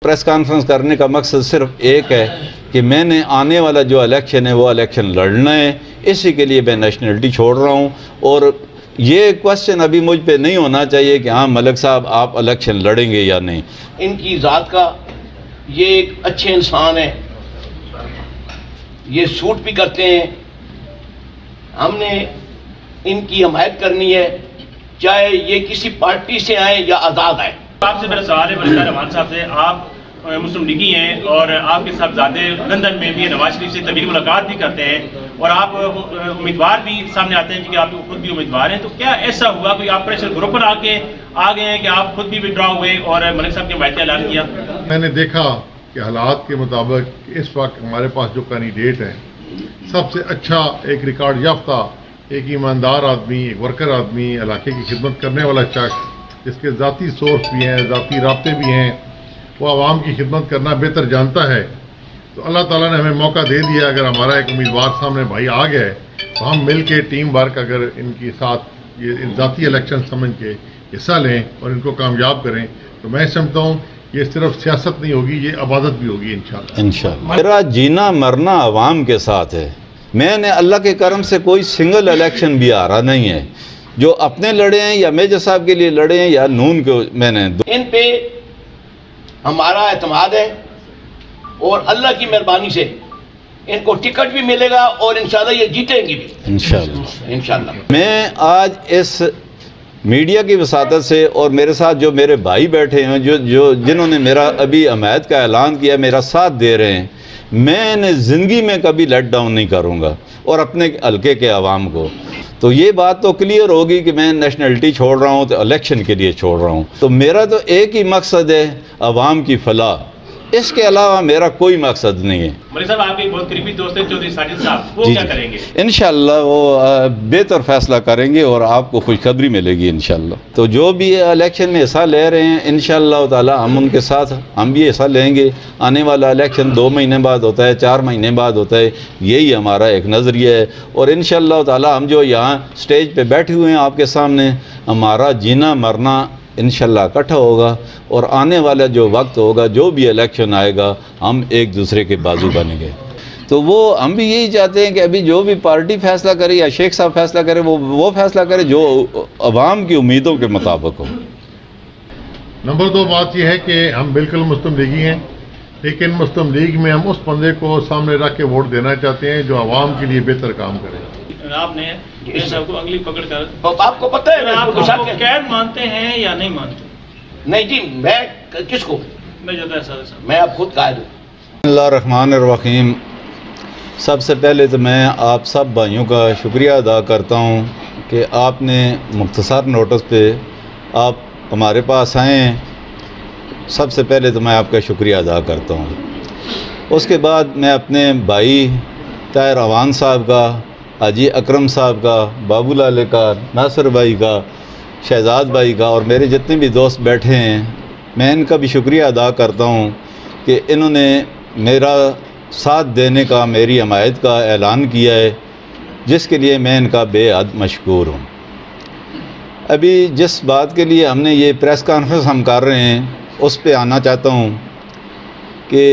Press conference करने का मकसद सिर्फ एक है कि मैंने आने वाला जो इलेक्शन है वो इलेक्शन लड़ना है। इसी के लिए मैं नेशनलिटी छोड़ रहा हूँ। और ये क्वेश्चन अभी मुझ पे नहीं होना चाहिए कि हाँ मलिक साहब आप इलेक्शन लड़ेंगे या नहीं। इनकी ज़ात का ये एक अच्छे इंसान है, ये सूट भी करते हैं। हमने इनकी हमायत करनी है, चाहे ये किसी पार्टी से आए या आज़ाद आए। आपसे मेरा सवाल है मलिक रहमान साहब से, आप मुस्लिम लीगी हैं और आपके साहबजादे लंदन में भी नवाज शरीफ से तभी मुलाकात भी करते हैं और आप उम्मीदवार भी सामने आते हैं कि आप खुद भी उम्मीदवार हैं, तो क्या ऐसा हुआ कोई आप प्रेशर ग्रुप पर आ गए हैं कि आप खुद भी विड्रॉ हुए और मलिक साहब की हमायत ऐलान किया? मैंने देखा कि हालात के मुताबिक इस वक्त हमारे पास जो कैंडिडेट है सबसे अच्छा, एक रिकॉर्ड याफ्ता, एक ईमानदार आदमी, एक वर्कर आदमी, इलाके की खिदमत करने वाला शख्स जिसके ज़ाती सोर्स भी हैं, ज़ाती राब्ते भी हैं, वो आवाम की खिदमत करना बेहतर जानता है। तो अल्लाह ताला ने हमें मौका दे दिया। अगर हमारा एक उम्मीदवार सामने भाई आ गए तो हम मिल के टीम वर्क अगर इनके साथ ये ज़ाती इलेक्शन समझ के हिस्सा लें और इनको कामयाब करें तो मैं समझता हूँ ये सिर्फ सियासत नहीं होगी, ये इबादत भी होगी इंशाअल्लाह। मेरा जीना मरना आवाम के साथ है। मैंने अल्लाह के करम से कोई सिंगल इलेक्शन भी आ रहा नहीं है, जो अपने लड़े हैं या मेजर साहब के लिए लड़े हैं या नून को। मैंने इन पे हमारा एतमाद है और अल्लाह की मेहरबानी से इनको टिकट भी मिलेगा और इंशाल्लाह ये जीतेंगी भी इंशाल्लाह। मैं आज इस मीडिया की वसातत से और मेरे साथ जो मेरे भाई बैठे हैं जिन्होंने मेरा अभी हमायत का ऐलान किया, मेरा साथ दे रहे हैं, मैंने ज़िंदगी में कभी लेट डाउन नहीं करूँगा और अपने हल्के के आवाम को। तो ये बात तो क्लियर होगी कि मैं नेशनलिटी छोड़ रहा हूँ तो इलेक्शन के लिए छोड़ रहा हूँ। तो मेरा तो एक ही मकसद है, आवाम की फलाह, इसके अलावा मेरा कोई मकसद नहीं है। मलिक साहब आपके बहुत करीबी दोस्त हैं चौधरी साजिद साहब, वो क्या करेंगे? इंशाल्लाह वो बेहतर फैसला करेंगे और आपको खुशखबरी मिलेगी इंशाल्लाह। तो जो भी इलेक्शन में हिस्सा ले रहे हैं इंशाल्लाह ताला हम उनके साथ हम भी हिस्सा लेंगे। आने वाला इलेक्शन 2 महीने बाद होता है, 4 महीने बाद होता है, यही हमारा एक नज़रिया है। और इंशाल्लाह ताला हम जो यहाँ स्टेज पर बैठे हुए हैं आपके सामने, हमारा जीना मरना इंशाल्लाह इकट्ठा होगा और आने वाला जो वक्त होगा, जो भी इलेक्शन आएगा, हम एक दूसरे के बाजू बनेंगे। तो वो हम भी यही चाहते हैं कि अभी जो भी पार्टी फैसला करे या शेख साहब फैसला करे वो फैसला करे जो अवाम की उम्मीदों के मुताबिक हो। नंबर 2 बात यह है कि हम बिल्कुल मुस्लिम लीगी हैं, लेकिन मुस्लिम लीग में हम उस बंदे को सामने रख के वोट देना चाहते हैं जो आवाम के लिए बेहतर काम करे। आपने सबको अंगली पकड़ कर, आपको पता है आप कैद मानते हैं या नहीं मानते? नहीं जी, मैं किसको, मैं अब खुद कायद हूँ। बिस्मिल्लाहिर्रहमानिर्रहीम। सबसे पहले तो मैं आप सब भाइयों का शुक्रिया अदा करता हूँ कि आपने मुख्तसर नोटिस पे आप हमारे पास आए हैं। सबसे पहले तो मैं आपका शुक्रिया अदा करता हूँ। उसके बाद मैं अपने भाई ताहिर अवान साहब का, हाजी अकरम साहब का, बाबूलाल का, नासिर भाई का, शहजाद भाई का और मेरे जितने भी दोस्त बैठे हैं, मैं इनका भी शुक्रिया अदा करता हूँ कि इन्होंने मेरा साथ देने का, मेरी हमायत का ऐलान किया है, जिसके लिए मैं इनका बेहद मशकूर हूँ। अभी जिस बात के लिए हमने ये प्रेस कॉन्फ्रेंस हम कर रहे हैं उस पे आना चाहता हूँ कि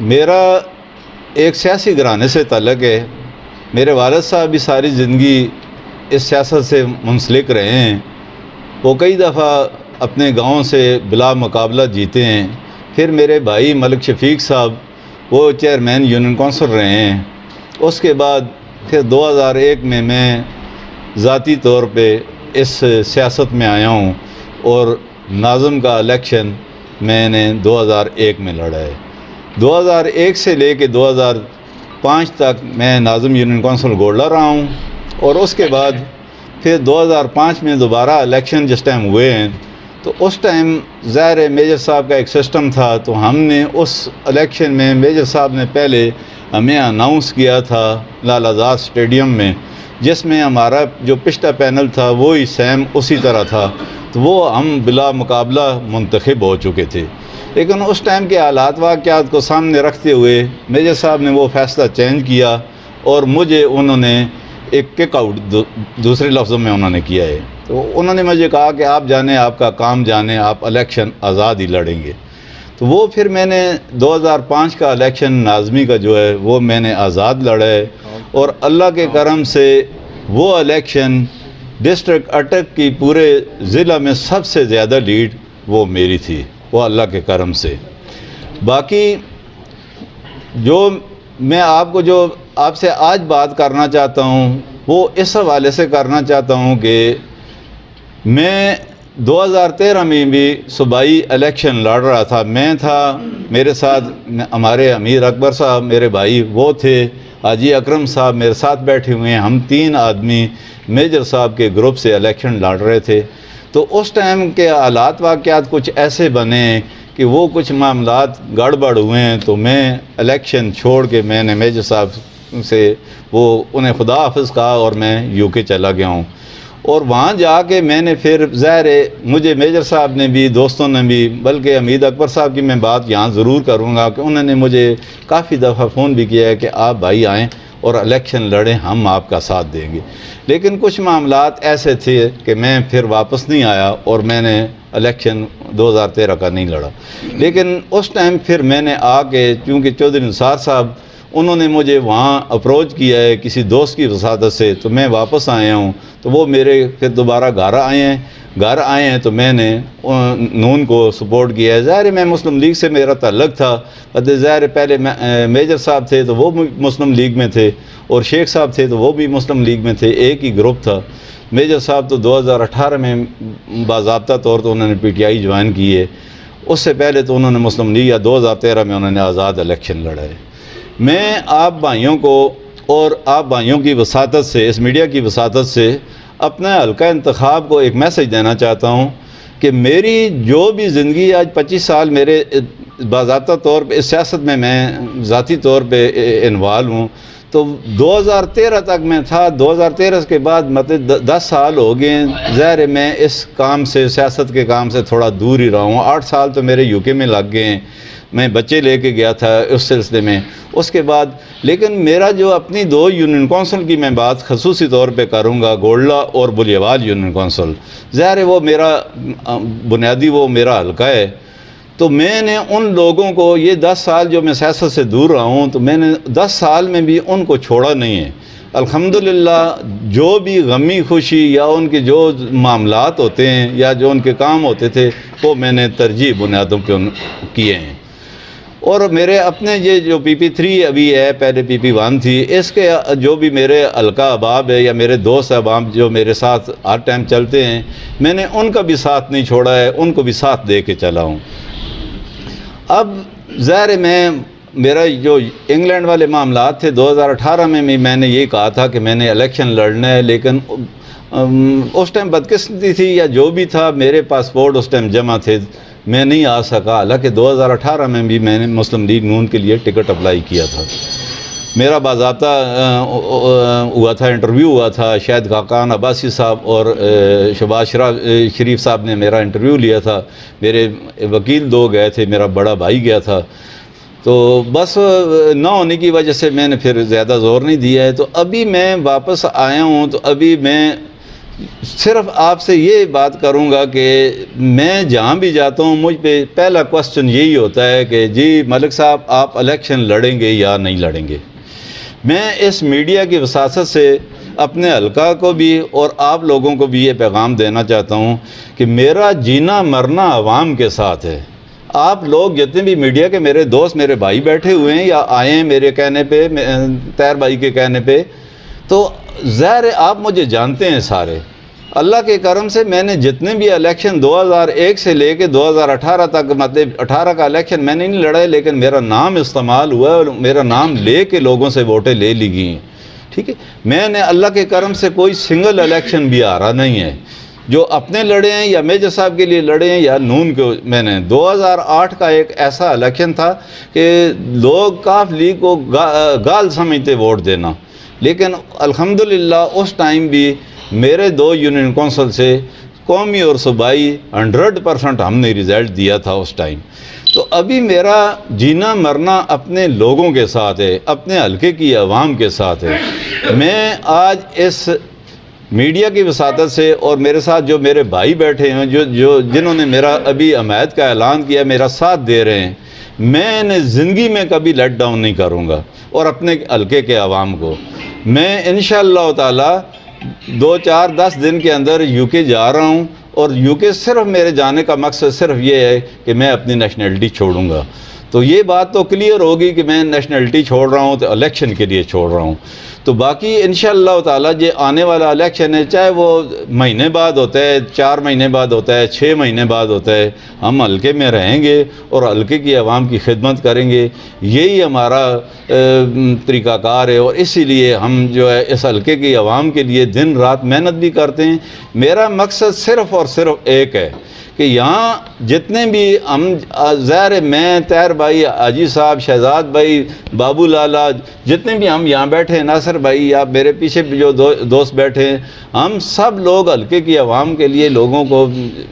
मेरा एक सियासी घराने से ताल्लुक़ है। मेरे वालिद साहब भी सारी ज़िंदगी इस सियासत से मुंसलिक रहे हैं। वो कई दफ़ा अपने गांव से बिला मुकाबला जीते हैं। फिर मेरे भाई मलिक शफीक साहब वो चेयरमैन यूनियन कौंसिल रहे हैं। उसके बाद फिर 2001 में मैं ज़ाती तौर पे इस सियासत में आया हूँ और नाज़िम का इलेक्शन मैंने 2001 में लड़ा है। 2001 से लेके 2005 तक मैं नाज़िम यूनियन कौंसिल गोल्डा रहा हूँ और उसके बाद फिर 2005 में दोबारा इलेक्शन जिस टाइम हुए हैं तो उस टाइम ज़ाहिर मेजर साहब का एक सिस्टम था। तो हमने उस इलेक्शन में मेजर साहब ने पहले हमें अनाउंस किया था लाल आज़ाद स्टेडियम में, जिसमें हमारा जो पिछला पैनल था वो ही सेम उसी तरह था। तो वो हम बिला मुकाबला मुंतखब हो चुके थे। लेकिन उस टाइम के हालात वाक़यात को सामने रखते हुए मेजर साहब ने वो फ़ैसला चेंज किया और मुझे उन्होंने एक किक आउट दूसरे लफ्ज़ों में उन्होंने किया है। तो उन्होंने मुझे कहा कि आप जाने, आपका काम जाने, आप इलेक्शन आज़ाद ही लड़ेंगे। तो वो फिर मैंने 2005 का इलेक्शन नाज़मी का जो है वो मैंने आज़ाद लड़ा है, और अल्लाह के करम से वो इलेक्शन डिस्ट्रिक्ट अटक की पूरे ज़िला में सबसे ज़्यादा लीड वो मेरी थी, वो अल्लाह के करम से। बाकी जो मैं आपसे आज बात करना चाहता हूँ वो इस हवाले से करना चाहता हूँ कि मैं 2013 में भी सूबाई इलेक्शन लड़ रहा था। मैं था, मेरे साथ हमारे अमीर अकबर साहब मेरे भाई वो थे, हाजी अकरम साहब मेरे साथ बैठे हुए हैं, हम 3 आदमी मेजर साहब के ग्रुप से इलेक्शन लड़ रहे थे। तो उस टाइम के हालात वाक़यात कुछ ऐसे बने कि वो कुछ मामलात गड़बड़ हुए हैं, तो मैं इलेक्शन छोड़ के मैंने मेजर साहब से वो उन्हें खुदा हाफ़िज़ कहा और मैं यूके चला गया हूँ। और वहाँ जाके मैंने फिर ज़ाहिर है मुझे मेजर साहब ने भी, दोस्तों ने भी, बल्कि हमीद अकबर साहब की मैं बात यहाँ ज़रूर करूँगा कि उन्होंने मुझे काफ़ी दफ़ा फ़ोन भी किया है कि आप भाई आएँ और इलेक्शन लड़ें, हम आपका साथ देंगे। लेकिन कुछ मामलात ऐसे थे कि मैं फिर वापस नहीं आया और मैंने इलेक्शन 2013 का नहीं लड़ा। लेकिन उस टाइम फिर मैंने आके, चूँकि चौधरी निसार साहब उन्होंने मुझे वहाँ अप्रोच किया है किसी दोस्त की वसादत से, तो मैं वापस आया हूँ। तो वो मेरे फिर दोबारा घर आए हैं तो मैंने नून को सपोर्ट किया है। ज़ाहिर मैं मुस्लिम लीग से मेरा ताल्लुक़ था, ज़ाहिर पहले मेजर साहब थे तो वो मुस्लिम लीग में थे, और शेख साहब थे तो वो भी मुस्लिम लीग में थे, एक ही ग्रुप था। मेजर साहब तो 2018 में बाज़ाब्ता तौर पर उन्होंने PTI ज्वाइन की है, उससे पहले तो उन्होंने मुस्लिम लीग, या 2013 में उन्होंने आज़ाद इलेक्शन लड़ा है। मैं आप भाइयों को और आप भाइयों की वसातत से, इस मीडिया की वसातत से अपना हल्का इंतखाब को एक मैसेज देना चाहता हूँ कि मेरी जो भी ज़िंदगी आज 25 साल मेरे बाज़ाब्ता तौर पे इस सियासत में मैं ज़ाती तौर पे इन्वॉल्व हूँ, तो 2013 तक मैं था। 2013 के बाद मतलब 10 साल हो गए। ज़ाहिर है मैं इस काम से, सियासत के काम से थोड़ा दूर ही रहा हूँ। 8 साल तो मेरे यूके में लग गए हैं, मैं बच्चे लेके गया था उस सिलसिले में। उसके बाद लेकिन मेरा जो अपनी 2 यूनियन कौंसिल की मैं बात खसूसी तौर पे करूँगा, गोल्डा और बुलियावाल यूनियन कौंसिल, ज़ाहिर है वो मेरा बुनियादी वो मेरा हल्का है। तो मैंने उन लोगों को, ये 10 साल जो मैं सियासत से दूर रहा हूँ, तो मैंने 10 साल में भी उनको छोड़ा नहीं है। अल्हम्दुलिल्लाह जो भी गमी खुशी या उनके जो मामलात होते हैं या जो उनके काम होते थे वो मैंने तरजीह बुनियादों पर किए हैं। और मेरे अपने ये जो PP3 अभी है, पहले PP1 थी, इसके जो भी मेरे हल्का अहबाब है या मेरे दोस्त अहबाब जो मेरे साथ हर टाइम चलते हैं, मैंने उनका भी साथ नहीं छोड़ा है, उनको भी साथ दे के चला हूँ। अब ज़ाहिर मैं मेरा जो इंग्लैंड वाले मामलात थे 2018 में भी मैंने ये कहा था कि मैंने इलेक्शन लड़ना है, लेकिन उस टाइम बदकिस्मती थी या जो भी था, मेरे पासपोर्ट उस टाइम जमा थे, मैं नहीं आ सका। हालांकि 2018 में भी मैंने मुस्लिम लीग नून के लिए टिकट अप्लाई किया था। मेरा बाज़ाब्ता हुआ था, इंटरव्यू हुआ था, शायद खाकान अब्बासी साहब और शहबाज शरीफ साहब ने मेरा इंटरव्यू लिया था, मेरे वकील 2 गए थे, मेरा बड़ा भाई गया था। तो बस ना होने की वजह से मैंने फिर ज़्यादा ज़ोर नहीं दिया है। तो अभी मैं वापस आया हूँ, तो अभी मैं सिर्फ आपसे ये बात करूँगा कि मैं जहाँ भी जाता हूँ मुझ पे पहला क्वेश्चन यही होता है कि जी मलिक साहब आप इलेक्शन लड़ेंगे या नहीं लड़ेंगे। मैं इस मीडिया की वसासत से अपने हल्का को भी और आप लोगों को भी ये पैगाम देना चाहता हूँ कि मेरा जीना मरना आवाम के साथ है। आप लोग जितने भी मीडिया के मेरे दोस्त, मेरे भाई बैठे हुए हैं या आए हैं मेरे कहने पे, तैर भाई के कहने पे, तो ज़ाहिर है आप मुझे जानते हैं सारे। अल्लाह के करम से मैंने जितने भी इलेक्शन 2001 से लेके 2018 तक, मतलब 18 का इलेक्शन मैंने नहीं लड़ा है, लेकिन मेरा नाम इस्तेमाल हुआ है और मेरा नाम ले के लोगों से वोटें ले ली गई हैं। ठीक है, मैंने अल्लाह के करम से कोई सिंगल इलेक्शन भी हारा नहीं है। जो अपने लड़े हैं या मेजर साहब के लिए लड़े हैं या नून को, मैंने 2008 का एक ऐसा इलेक्शन था कि लोग काफ लीग को गाल समझते वोट देना, लेकिन अल्हम्दुलिल्लाह उस टाइम भी मेरे 2 यूनियन कौंसिल से कौमी और सूबाई 100% हमने रिज़ल्ट दिया था उस टाइम। तो अभी मेरा जीना मरना अपने लोगों के साथ है, अपने हल्के की आवाम के साथ है। मैं आज इस मीडिया की वसातत से और मेरे साथ जो मेरे भाई बैठे हैं जिन्होंने मेरा अभी हमायत का ऐलान किया, मेरा साथ दे रहे हैं, मैंने ज़िंदगी में कभी लेट डाउन नहीं करूँगा। और अपने हल्के के अवाम को मैं इंशाअल्लाह ताला 2, 4, 10 दिन के अंदर यूके जा रहा हूँ। और यूके सिर्फ मेरे जाने का मकसद सिर्फ ये है कि मैं अपनी नेशनलिटी छोड़ूंगा। तो ये बात तो क्लियर होगी कि मैं नेशनलिटी छोड़ रहा हूँ तो इलेक्शन के लिए छोड़ रहा हूँ। तो बाकी इंशाअल्लाह ताला ये आने वाला इलेक्शन है, चाहे वो महीने बाद होता है, 4 महीने बाद होता है, 6 महीने बाद होता है, हम हल्के में रहेंगे और हल्के की आवाम की खिदमत करेंगे। यही हमारा तरीक़ाकार है और इसीलिए हम जो है इस हल्के की आवाम के लिए दिन रात मेहनत भी करते हैं। मेरा मकसद सिर्फ़ और सिर्फ एक है कि यहाँ जितने भी हम ज़ाहिर मैं, तैर भाई, हाजी साहब, शहजाद भाई, बाबू लाला, जितने भी हम यहाँ बैठे हैं, नासिर भाई, आप मेरे पीछे भी जो दोस्त बैठे हैं, हम सब लोग हल्के की आवाम के लिए लोगों को,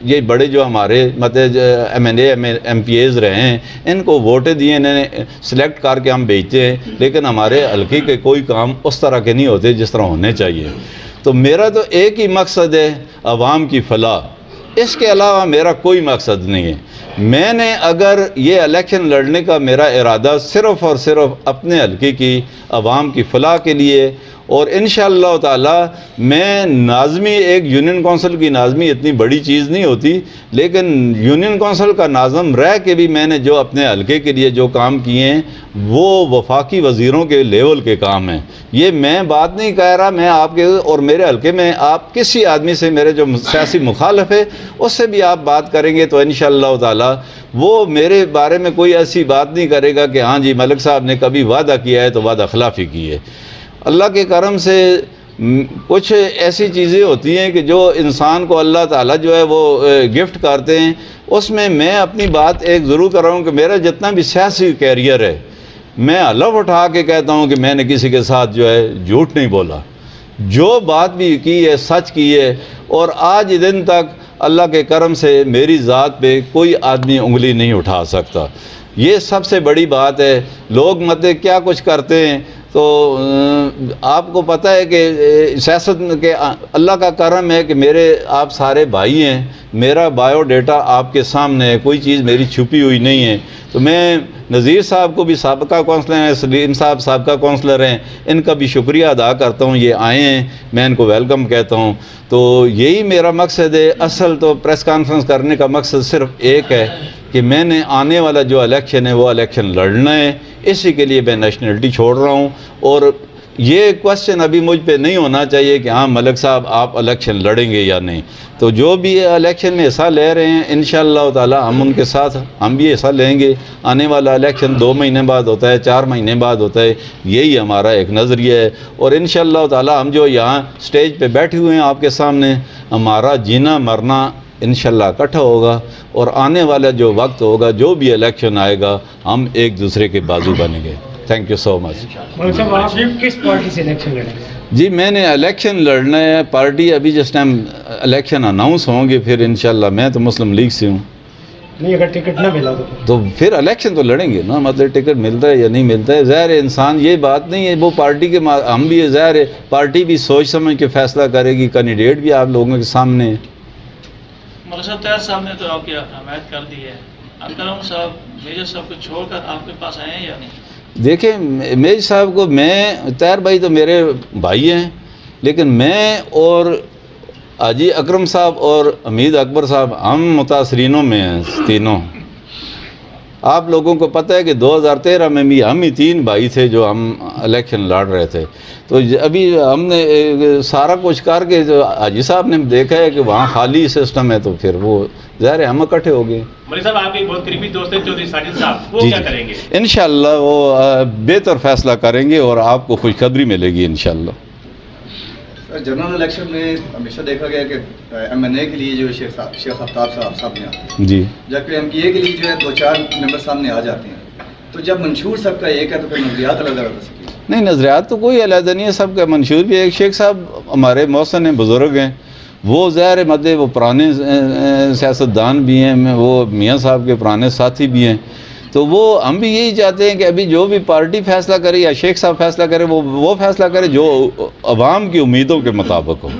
ये बड़े जो हमारे मतलब MNA MPAs रहे हैं, इनको वोटें दिए, इन्हें सेलेक्ट करके हम भेजते हैं। लेकिन हमारे हल्के के कोई काम उस तरह के नहीं होते जिस तरह होने चाहिए। तो मेरा तो एक ही मकसद है, आवाम की फलाह, इसके अलावा मेरा कोई मकसद नहीं है। मैंने अगर ये इलेक्शन लड़ने का मेरा इरादा सिर्फ़ और सिर्फ अपने हल्के की आवाम की फलाह के लिए, और इंशाअल्लाह ताला मैं नाज़मी, एक यूनियन कौंसिल की नाज़मी इतनी बड़ी चीज़ नहीं होती, लेकिन यूनियन कौंसिल का नाज़म रह के भी मैंने जो अपने हल्के के लिए जो काम किए हैं वो वफाकी वज़ीरों के लेवल के काम हैं। ये मैं बात नहीं कह रहा, मैं आपके और मेरे हल्के में आप किसी आदमी से, मेरे जो सियासी मुखालिफ है उससे भी आप बात करेंगे तो इंशाअल्लाह ताला वो मेरे बारे में कोई ऐसी बात नहीं करेगा कि हाँ जी मलिक साहब ने कभी वादा किया है तो वादा खिलाफ़ी की है। अल्लाह के करम से कुछ ऐसी चीज़ें होती हैं कि जो इंसान को अल्लाह ताला जो है वो गिफ्ट करते हैं। उसमें मैं अपनी बात एक ज़रूर कर रहा हूँ कि मेरा जितना भी सियासी कैरियर है, मैं हलफ उठा के कहता हूँ कि मैंने किसी के साथ जो है झूठ नहीं बोला, जो बात भी की है सच की है। और आज दिन तक अल्लाह के करम से मेरी ज़ात पे कोई आदमी उंगली नहीं उठा सकता। ये सबसे बड़ी बात है। लोग मतलब क्या कुछ करते हैं, तो आपको पता है कि सियासत के अल्लाह का करम है कि मेरे आप सारे भाई हैं, मेरा बायोडाटा आपके सामने है, कोई चीज़ मेरी छुपी हुई नहीं है। तो मैं नज़ीर साहब को भी साबका कौंसलर हैं, सलीम साहब साबका कौंसलर हैं, इनका भी शुक्रिया अदा करता हूँ, ये आए हैं, मैं इनको वेलकम कहता हूँ। तो यही मेरा मकसद है। असल तो प्रेस कॉन्फ्रेंस करने का मकसद सिर्फ एक है कि मैंने आने वाला जो इलेक्शन है वो इलेक्शन लड़ना है, इसी के लिए मैं नेशनलिटी छोड़ रहा हूँ। और ये क्वेश्चन अभी मुझ पे नहीं होना चाहिए कि हाँ मलिक साहब आप इलेक्शन लड़ेंगे या नहीं। तो जो भी इलेक्शन में हिस्सा ले रहे हैं इंशाअल्लाह ताला हम उनके साथ हम भी हिस्सा लेंगे। आने वाला इलेक्शन 2 महीने बाद होता है, 4 महीने बाद होता है, यही हमारा एक नज़रिया है। और इंशाअल्लाह ताला हम जो यहाँ स्टेज पे बैठे हुए हैं आपके सामने, हमारा जीना मरना इंशाअल्लाह इकट्ठा होगा। और आने वाला जो वक्त होगा, जो भी इलेक्शन आएगा, हम एक दूसरे के बाजू बनेंगे। Thank you so much. आप किस पार्टी से इलेक्शन लड़ेंगे? जी मैंने इलेक्शन लड़ना है, पार्टी अभी जिस टाइम इलेक्शन अनाउंस होंगे फिर इंशाअल्लाह, मैं तो मुस्लिम लीग से हूँ। नहीं, अगर टिकट ना मिला तो फिर इलेक्शन तो लड़ेंगे ना, मतलब टिकट मिलता है या नहीं मिलता है। ज़ाहिर है इंसान, ये बात नहीं है वो पार्टी के, हम भी ज़ाहिर है पार्टी भी सोच समझ के फैसला करेगी, कैंडिडेट भी आप लोगों के सामने है। साहब ने तो आपकी हमायत कर दी है, अकरम साहब मेजर साहब को छोड़कर आपके पास आए हैं या नहीं? देखिए मेजर साहब को, मैं, तैर भाई तो मेरे भाई हैं, लेकिन मैं और हाजी अकरम साहब और हमीद अकबर साहब हम मुतासरीनों में हैं तीनों। आप लोगों को पता है कि 2013 में भी हम ही 3 भाई थे जो हम इलेक्शन लड़ रहे थे। तो अभी हमने सारा कुछ करके, जो हाजी साहब ने देखा है कि वहाँ खाली सिस्टम है, तो फिर वो ज़ाहिर है हम इकट्ठे हो गए। मलिक साहब आपके बहुत करीबी दोस्त हैं चौधरी साजिद साहब, वो क्या करेंगे? इंशाअल्लाह वो बेहतर फैसला करेंगे और आपको खुशखबरी मिलेगी इंशाअल्लाह। जनरल इलेक्शन में हमेशा देखा गया कि MNA के लिए जो शेख आफ्ताब साहब सामने आते हैं, जी, जबकि MPA के लिए जो है 2-4 मेंबर सामने आ जाते हैं। तो जब मंशूर सबका एक है तो फिर नजरियात अलग अलग हो सकती है? नहीं, नजरियात तो कोई अलग नहीं है, सबका मंशूर भी एक। शेख साहब हमारे मौसन हैं, बुज़ुर्ग हैं, वो ज़ाहिर मतलब वो पुराने सियासतदान भी हैं, वो मियाँ साहब के पुराने साथी भी हैं। तो वो हम भी यही चाहते हैं कि अभी जो भी पार्टी फैसला करे या शेख साहब फैसला करे, वो फैसला करे जो अवाम की उम्मीदों के मुताबिक हो।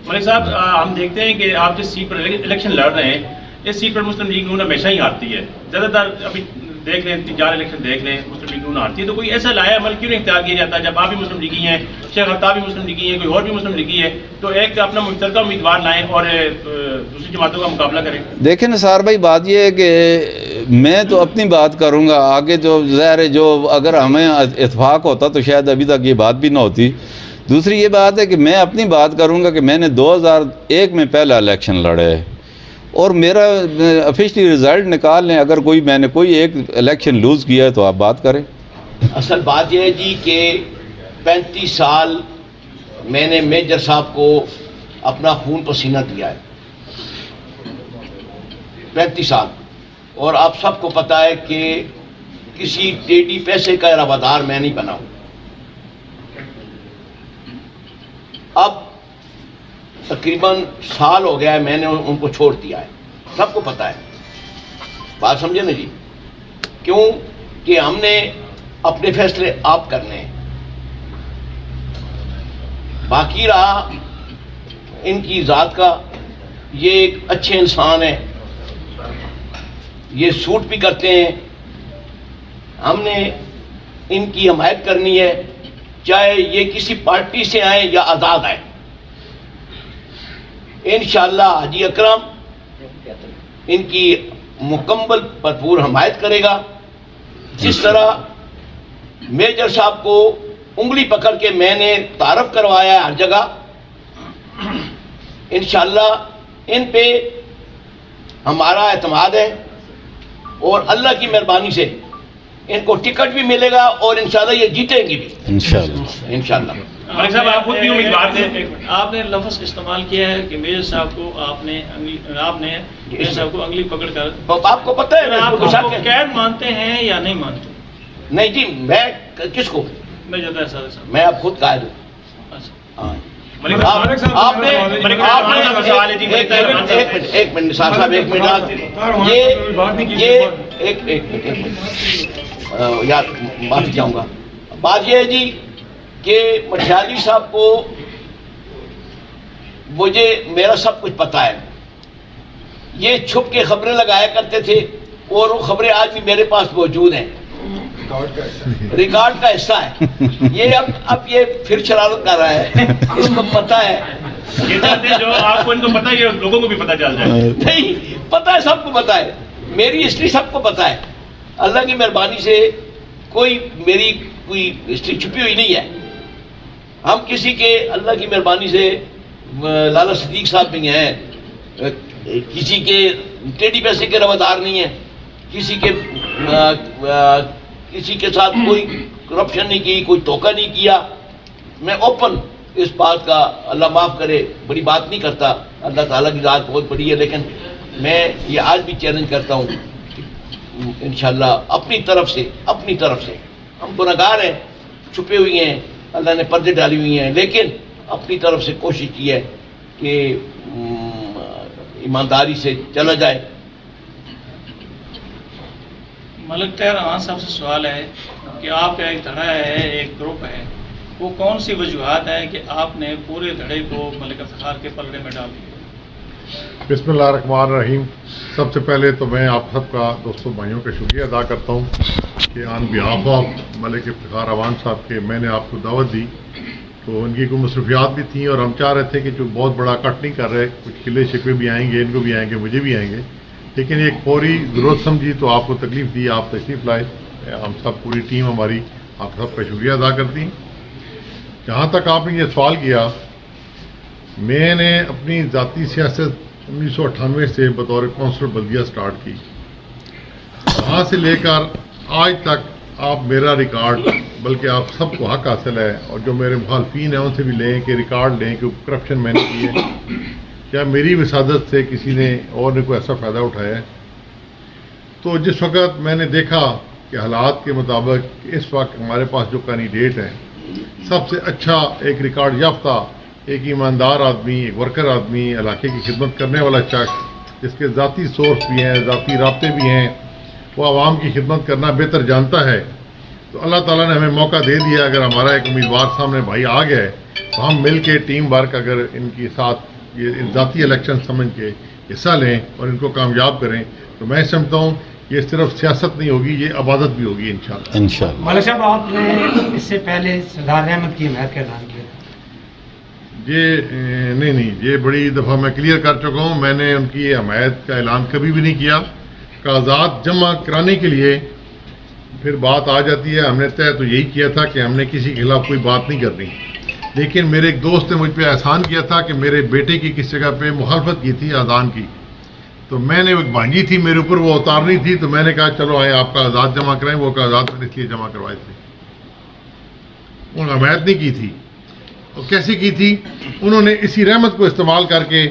मलिक साहब, हम देखते हैं कि आप जिस सीट पर इलेक्शन लड़ रहे हैं, इस सीट पर मुस्लिम लीग नून हमेशा ही हारती है। ज़्यादातर अभी देख लें, 3-4 इलेक्शन देख लें, मुस्लिम लीग नून हारती है। तो कोई ऐसा लाया अमल क्यों नहीं इख्तियार किया जाता? जब आप भी मुस्लिम लीगी हैं, शेख अफ्ताब भी मुस्लिम लीगी हैं, कोई और भी मुस्लिम लीगी है, तो एक अपना मुश्तरका उम्मीदवार लाएं और दूसरी जमातों का मुकाबला करें। देखें निसार भाई, बात यह है कि मैं तो अपनी बात करूँगा, आगे जो ज़ाहिर है, जो अगर हमें इत्फाक होता तो शायद अभी तक ये बात भी ना होती। दूसरी ये बात है कि मैं अपनी बात करूँगा कि मैंने 2001 में पहला इलेक्शन लड़ा है और मेरा ऑफिशियली रिज़ल्ट निकाल लें। अगर मैंने कोई एक इलेक्शन लूज़ किया है तो आप बात करें। असल बात यह है जी कि 35 साल मैंने मेजर साहब को अपना खून पसीना दिया है, 35 साल। और आप सबको पता है कि किसी टेढ़ी पैसे का रवादार मैं नहीं बना हूं। अब तकरीबन साल हो गया है मैंने उनको छोड़ दिया है, सबको पता है। बात समझे ना जी? क्यों कि हमने अपने फैसले आप करने हैं। बाकी रहा इनकी ज़ात का, ये एक अच्छे इंसान है, ये सूट भी करते हैं। हमने इनकी हमायत करनी है, चाहे ये किसी पार्टी से आए या आज़ाद आए। इंशाअल्लाह हाजी अकरम इनकी मुकम्मल भरपूर हमायत करेगा। जिस तरह मेजर साहब को उंगली पकड़ के मैंने तारफ करवाया है हर जगह, इंशाअल्लाह इन पे हमारा एतमाद है और अल्लाह की मेहरबानी से इनको टिकट भी मिलेगा और इंशाअल्लाह ये जीतेंगी भी इंशाअल्लाह। मलिक साहब, आप खुद भी उम्मीदवार थे। आपने लफ्ज़ इस्तेमाल किया है कि मेजर साहब को आपने मेजर साहब को अंगली पकड़कर, तो आपको पता है आप कैद मानते हैं या नहीं मानते? नहीं जी, मैं किसको? मेजर साहब। मैं अब खुद कायद हूँ। एक मिनट निसार साहब, एक मिनट। ये एक यार माफी चाहूँगा। बात यह है जी कि मठियाली साहब को मुझे मेरा सब कुछ पता है। ये छुप के खबरें लगाया करते थे और वो खबरें आज भी मेरे पास मौजूद हैं, रिकॉर्ड का हिस्सा है। ये अब ये फिर शरारत कर रहा है, इसको पता है। जो आपको इनको पता है, ये लोगों को भी पता चल जाए। नहीं पता है, सबको पता है, मेरी हिस्ट्री सबको पता है। अल्लाह की मेहरबानी से मेरी कोई हिस्ट्री छुपी हुई नहीं है। हम किसी के, अल्लाह की मेहरबानी से लाला सिद्दीक साहब भी हैं, किसी के टेढ़ी पैसे के रवादार नहीं है, किसी के साथ कोई करप्शन नहीं की, कोई धोखा नहीं किया। मैं ओपन इस बात का, अल्लाह माफ़ करे, बड़ी बात नहीं करता, अल्लाह ताला की ज़ात बहुत बड़ी है। लेकिन मैं ये आज भी चैलेंज करता हूँ इंशाअल्लाह अपनी तरफ से हम गुनहगार हैं, छुपे हुए हैं, अल्लाह ने पर्दे डाली हुई हैं, लेकिन अपनी तरफ से कोशिश की है कि ईमानदारी से चला जाए। मलिक तैयब रहमान साहब से सवाल है कि आपका एक धड़ा है, एक ग्रुप है, वो कौन सी वजूहत है कि आपने पूरे धड़े को मलिक इफ्तिखार के पलड़े में डाल दिया? बिस्मिल्लाहिर्रहमानिर्रहीम। सबसे पहले तो मैं आप सबका, दोस्तों भाइयों का शुक्रिया अदा करता हूँ कि on behalf of Malik Iftikhar Awan sahab के मैंने आपको दावत दी। तो उनकी कोई मसरूफियात भी थी और हम चाह रहे थे कि जो बहुत बड़ा कट नहीं कर रहे, कुछ किले शिकवे भी आएंगे, इनको भी आएंगे, मुझे भी आएंगे, लेकिन एक फौरी ज़रूरत समझी तो आपको तकलीफ़ दी, आप तशरीफ़ लाए। हम सब, पूरी टीम हमारी आप सबका शुक्रिया अदा करती हैं। जहाँ तक आपने ये सवाल किया, मैंने अपनी ज़ाती सियासत 1998 से बतौर कौंसलर बल्दिया स्टार्ट की। वहाँ से लेकर आज तक आप मेरा रिकॉर्ड, बल्कि आप सबको हक हासिल है, और जो मेरे मुखालफीन हैं उनसे भी लें कि रिकॉर्ड लें कि करप्शन मैंने की है, क्या मेरी विसादत से किसी ने और ने कोई ऐसा फ़ायदा उठाया है। तो जिस वक्त मैंने देखा कि हालात के मुताबिक इस वक्त हमारे पास जो कैंडिडेट है, सबसे अच्छा एक रिकॉर्ड याफ्ता, एक ईमानदार आदमी, एक वर्कर आदमी, इलाके की खिदमत करने वाला शख्स, जिसके ज़ाती सोर्स भी हैं, ज़ाती राब्ते भी हैं, वो आवाम की खिदमत करना बेहतर जानता है। तो अल्लाह ताला ने हमें मौका दे दिया। अगर हमारा एक उम्मीदवार सामने भाई आ गया है तो हम मिल के टीम वर्क अगर इनके साथ ये ज़ाती इलेक्शन समझ के हिस्सा लें और इनको कामयाब करें, तो मैं समझता हूँ ये सिर्फ सियासत नहीं होगी, ये इबादत भी होगी इंशाअल्लाह। मौलाना साहब, आपने इससे पहले सरदार अहमद की हिमायत का ऐलान किया? ये नहीं, ये बड़ी दफ़ा मैं क्लियर कर चुका हूँ। मैंने उनकी हमायत का ऐलान कभी भी नहीं किया। कागजात जमा कराने के लिए फिर बात आ जाती है। हमने तय तो यही किया था कि हमने किसी के खिलाफ कोई बात नहीं करनी, लेकिन मेरे एक दोस्त ने मुझ पर एहसान किया था कि मेरे बेटे की किस जगह पे मुखालफत की थी आज़ान की, तो मैंने एक भांजी थी मेरे ऊपर, वो उतारनी थी, तो मैंने कहा चलो आए आप कागजात जमा कराएं। वो कागजात मैंने इसलिए जमा करवाए थे, उन्होंने हमायत नहीं की थी। और कैसे की थी? उन्होंने इसी रहमत को इस्तेमाल करके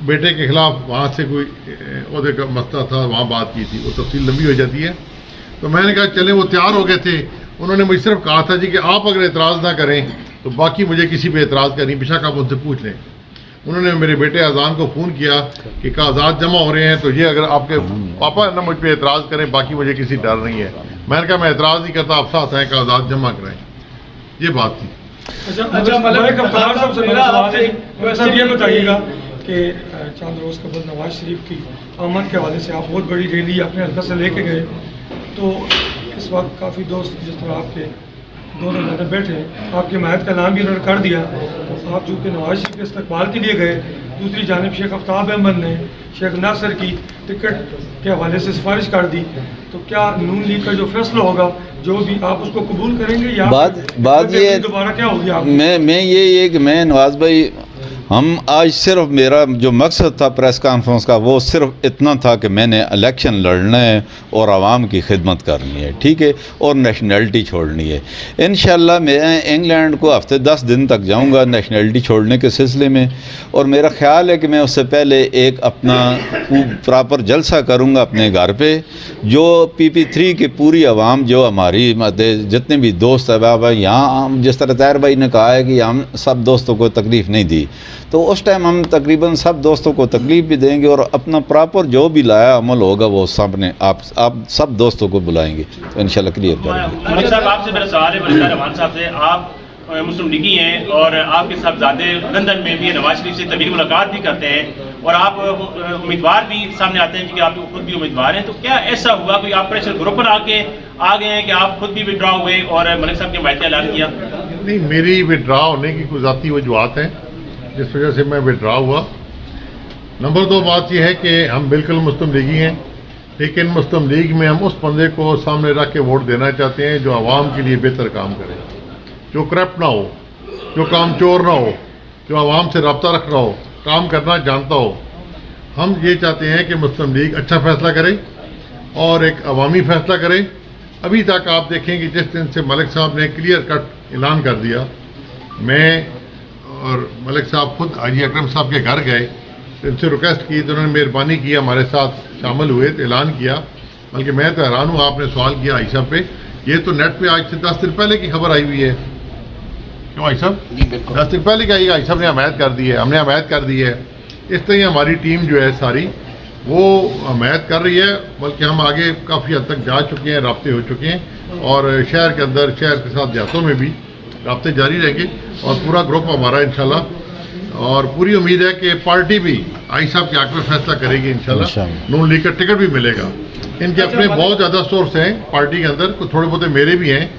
बेटे के खिलाफ वहाँ से कोई ओहदे का मसला था, वहाँ बात की थी, वो तफसील लंबी हो जाती है। तो मैंने कहा चले, वो तैयार हो गए थे। उन्होंने मुझे सिर्फ कहा था जी कि आप अगर एतराज़ ना करें तो बाकी मुझे किसी पे एतराज़ करनी, बेशक आप उनसे पूछ लें। उन्होंने मेरे बेटे अजान को फ़ोन किया कि कागजात जमा हो रहे हैं, तो ये अगर आपके पापा ना मुझ पर एतराज़ करें, बाकी मुझे किसी डर नहीं है। मैंने कहा मैं एतराज़ नहीं करता, आप साथ हैं, कागजात जमा कराएँ। ये बात थी। अच्छा मलिक अफ्तार साहब से मेरा आपसे ये बताइएगा कि चंद रोज़ कबल नवाज शरीफ की आमद के हवाले से आप बहुत बड़ी रैली अपने हल्का से लेके गए, तो इस वक्त काफ़ी दोस्त जिस तरह आपके दोनों मैंने बैठे हैं, आपकी हिमायत का नाम भी उन्होंने कर दिया, तो आप चूँकि नवाज शरीफ के इस्तकबाल के लिए गए, दूसरी जानिब शेख आफ्ताब अहमद ने शेख नासिर की टिकट के हवाले से सिफारिश कर दी, तो क्या नून लीग का जो फैसला होगा जो भी आप उसको कबूल करेंगे या बात ये दोबारा क्या होगी? आप मैं ये कि मैं नवाज़ भाई, हम आज सिर्फ मेरा जो मकसद था प्रेस कॉन्फ्रेंस का वो सिर्फ इतना था कि मैंने इलेक्शन लड़ना है और आवाम की खिदमत करनी है, ठीक है, और नेशनलिटी छोड़नी है। इंशाल्लाह मैं इंग्लैंड को हफ्ते 10 दिन तक जाऊंगा नेशनलिटी छोड़ने के सिलसिले में, और मेरा ख्याल है कि मैं उससे पहले एक अपना प्रॉपर जलसा करूंगा अपने घर पे, जो PP3 की पूरी आवाम जो हमारी जितने भी दोस्त है बाबा, यहाँ जिस तरह ताहिर भाई ने कहा है कि हम सब दोस्तों को तकलीफ़ नहीं दी, तो उस टाइम हम तकरीबन सब दोस्तों को तकलीफ़ भी देंगे और अपना प्रॉपर जो भी लाया अमल होगा वो सामने आप सब दोस्तों को बुलाएंगे, तो इंशाल्लाह क्लियर करेंगे। मलिक साहब, आपसे मेरा सवाल है मलिक रहमान साहब से, आप मुस्लिम लीगी हैं और आपके साहबजादे लंदन में भी नवाज शरीफ से तबील मुलाकात भी करते हैं और आप उम्मीदवार भी सामने आते हैं कि आप खुद भी उम्मीदवार हैं, तो क्या ऐसा हुआ कोई आप प्रेशर ग्रुप पर आ गए हैं कि आप खुद भी विड्रा हुए और मलिक साहब की हिमायत का ऐलान किया? नहीं, मेरी विड्रा होने की कोई ज़ाती वजूहत है जिस वजह से मैं विड्रा हुआ। नंबर 2 बात यह है कि हम बिल्कुल मुस्लिम लीगी हैं, लेकिन मुस्लिम लीग में हम उस बंदे को सामने रख के वोट देना चाहते हैं जो आवाम के लिए बेहतर काम करे, जो करप्ट ना हो, जो काम चोर ना हो, जो आवाम से रब्ता रख रहा हो, काम करना जानता हो। हम ये चाहते हैं कि मुस्लिम लीग अच्छा फैसला करे और एक अवामी फैसला करे। अभी तक आप देखें कि जिस दिन से मलिक साहब ने क्लियर कट ऐलान कर दिया, मैं और मलिक साहब खुद हाजी अकरम साहब के घर गए, इनसे रिक्वेस्ट की, तो उन्होंने मेहरबानी की, हमारे साथ शामिल हुए, तो ऐलान किया। बल्कि मैं तो हैरान हूँ, आपने सवाल किया हाजी साहब पे, ये तो नेट पे आज से 10 दिन पहले की खबर आई हुई है। क्यों हाजी साहब? 10 दिन पहले क्या हाजी साहब ने हमायत कर दी है, हमने हमायत कर दी है। इस तरह हमारी टीम जो है सारी वो हमायत कर रही है, बल्कि हम आगे काफ़ी हद तक जा चुके हैं, राब्ते हो चुके हैं, और शहर के अंदर, शहर के साथ देहातों में भी राब्ते जारी रहेंगे और पूरा ग्रुप हमारा इंशाल्लाह। और पूरी उम्मीद है कि पार्टी भी आई साहब के हक में फैसला करेगी इंशाल्लाह। नून लीग का टिकट भी मिलेगा। इनके अपने बहुत ज़्यादा सोर्स हैं पार्टी के अंदर, कुछ थोड़े बहुत मेरे भी हैं।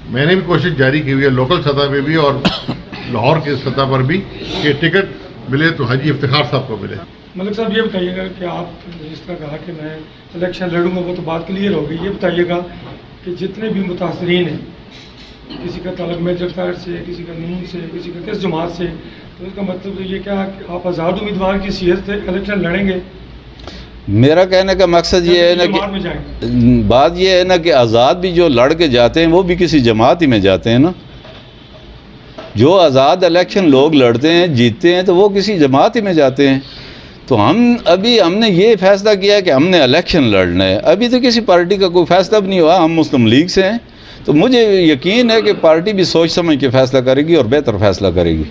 मैंने भी कोशिश जारी की हुई है लोकल सतह पर भी और लाहौर की सतह पर भी कि टिकट मिले तो हाजी इफ्तिखार साहब को मिले। मलिक साहब, ये बताइएगा कि आप जिस तरह कहा कि मैं इलेक्शन लड़ूंगा, वो तो बात क्लियर हो गई। ये बताइएगा कि जितने भी मुतासरीन हैं, किसी का तलब मेजर तार से, किसी का नून से, किसी का किस जमात से, तो इसका मतलब ये क्या कि आप आज़ाद उम्मीदवार की सीहत से इलेक्शन लड़ेंगे? मेरा कहने का मकसद ये है ना कि बात ये है ना कि आज़ाद भी जो लड़ के जाते हैं वो भी किसी जमात ही में जाते हैं ना। जो आज़ाद इलेक्शन लोग लड़ते हैं, जीतते हैं, तो वो किसी जमात ही में जाते हैं। तो हमने ये फैसला किया कि हमने इलेक्शन लड़ना है। अभी तो किसी पार्टी का कोई फैसला भी नहीं हुआ, हम मुस्लिम लीग से हैं, तो मुझे यकीन है कि पार्टी भी सोच समझ के फैसला करेगी और बेहतर फैसला करेगी।